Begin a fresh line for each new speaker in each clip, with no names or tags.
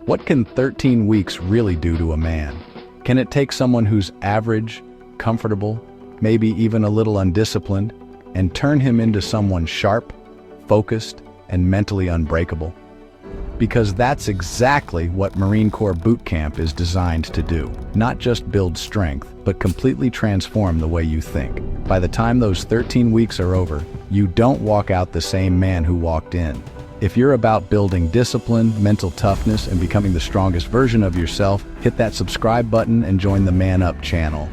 What can 13 weeks really do to a man? Can it take someone who's average, comfortable, maybe even a little undisciplined, and turn him into someone sharp, focused, and mentally unbreakable? Because that's exactly what Marine Corps Boot Camp is designed to do. Not just build strength, but completely transform the way you think. By the time those 13 weeks are over, you don't walk out the same man who walked in. If you're about building discipline, mental toughness, and becoming the strongest version of yourself, hit that subscribe button and join the Man Up channel.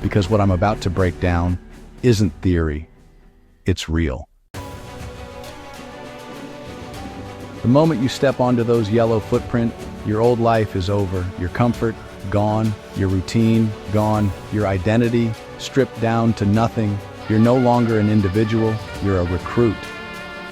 Because what I'm about to break down isn't theory, it's real. The moment you step onto those yellow footprints, your old life is over. Your comfort, gone. Your routine, gone. Your identity, stripped down to nothing. You're no longer an individual, you're a recruit.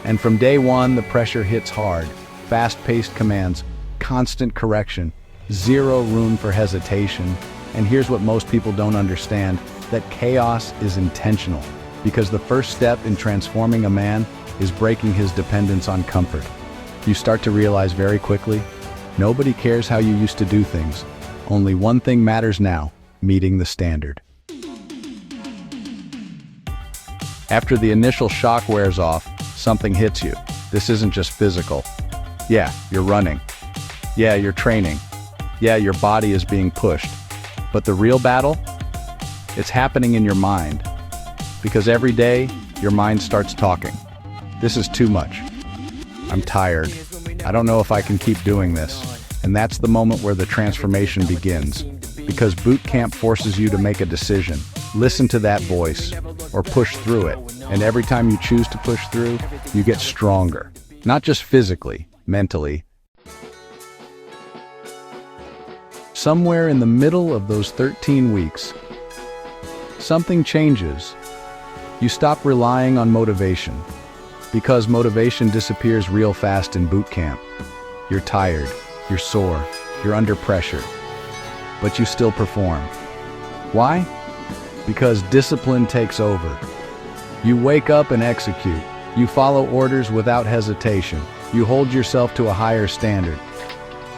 And from day one, the pressure hits hard. Fast-paced commands, constant correction, zero room for hesitation. And here's what most people don't understand, that chaos is intentional. Because the first step in transforming a man is breaking his dependence on comfort. You start to realize very quickly, nobody cares how you used to do things. Only one thing matters now, meeting the standard. After the initial shock wears off, something hits you. This isn't just physical. Yeah, you're running. Yeah, you're training. Yeah, your body is being pushed. But the real battle? It's happening in your mind. Because every day, your mind starts talking. This is too much. I'm tired. I don't know if I can keep doing this. And that's the moment where the transformation begins. Because boot camp forces you to make a decision. Listen to that voice, or push through it. And every time you choose to push through, you get stronger. Not just physically, mentally. Somewhere in the middle of those 13 weeks, something changes. You stop relying on motivation. Because motivation disappears real fast in boot camp. You're tired, you're sore, you're under pressure. But you still perform. Why? Because discipline takes over. You wake up and execute. You follow orders without hesitation. You hold yourself to a higher standard.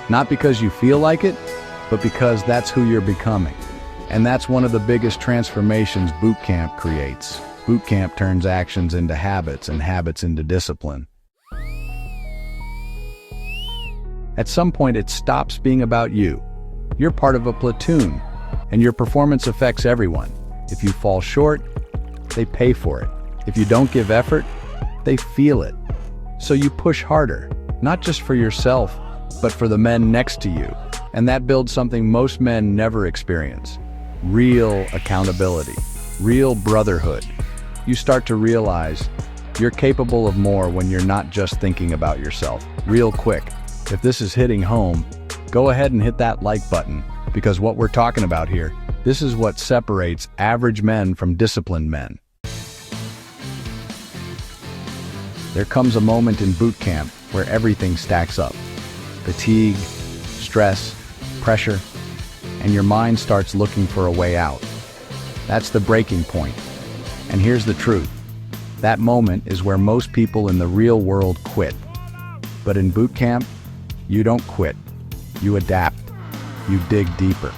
Not because you feel like it, but because that's who you're becoming. And that's one of the biggest transformations boot camp creates. Boot camp turns actions into habits and habits into discipline. At some point, it stops being about you. You're part of a platoon, and your performance affects everyone. If you fall short, they pay for it. If you don't give effort, they feel it. So you push harder, not just for yourself, but for the men next to you. And that builds something most men never experience. Real accountability, real brotherhood. You start to realize you're capable of more when you're not just thinking about yourself. Real quick, if this is hitting home, go ahead and hit that like button, because what we're talking about here, this is what separates average men from disciplined men. There comes a moment in boot camp where everything stacks up. Fatigue, stress, pressure, and your mind starts looking for a way out. That's the breaking point. And here's the truth. That moment is where most people in the real world quit. But in boot camp, you don't quit. You adapt. You dig deeper.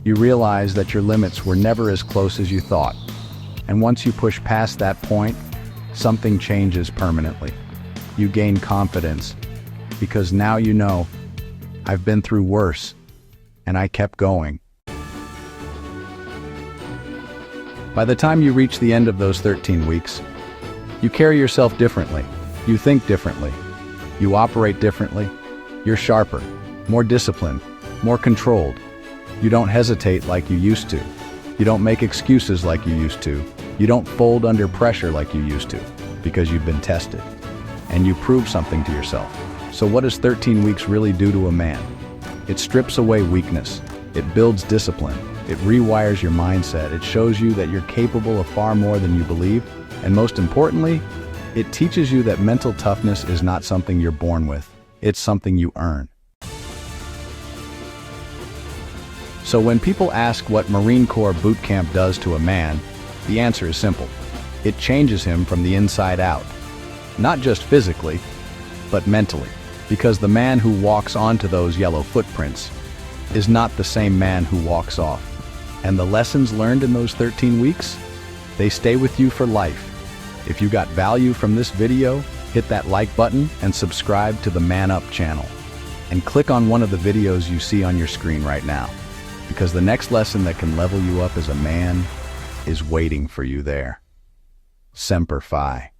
You realize that your limits were never as close as you thought. And once you push past that point, something changes permanently. You gain confidence, because now you know, I've been through worse, and I kept going. By the time you reach the end of those 13 weeks, you carry yourself differently. You think differently. You operate differently. You're sharper, more disciplined, more controlled. You don't hesitate like you used to. You don't make excuses like you used to. You don't fold under pressure like you used to, because you've been tested. And you prove something to yourself. So what does 13 weeks really do to a man? It strips away weakness. It builds discipline. It rewires your mindset. It shows you that you're capable of far more than you believe. And most importantly, it teaches you that mental toughness is not something you're born with. It's something you earn. So when people ask what Marine Corps boot camp does to a man, the answer is simple. It changes him from the inside out. Not just physically, but mentally. Because the man who walks onto those yellow footprints is not the same man who walks off. And the lessons learned in those 13 weeks, they stay with you for life. If you got value from this video, hit that like button and subscribe to the Man Up channel. And click on one of the videos you see on your screen right now, because the next lesson that can level you up as a man is waiting for you there. Semper Fi.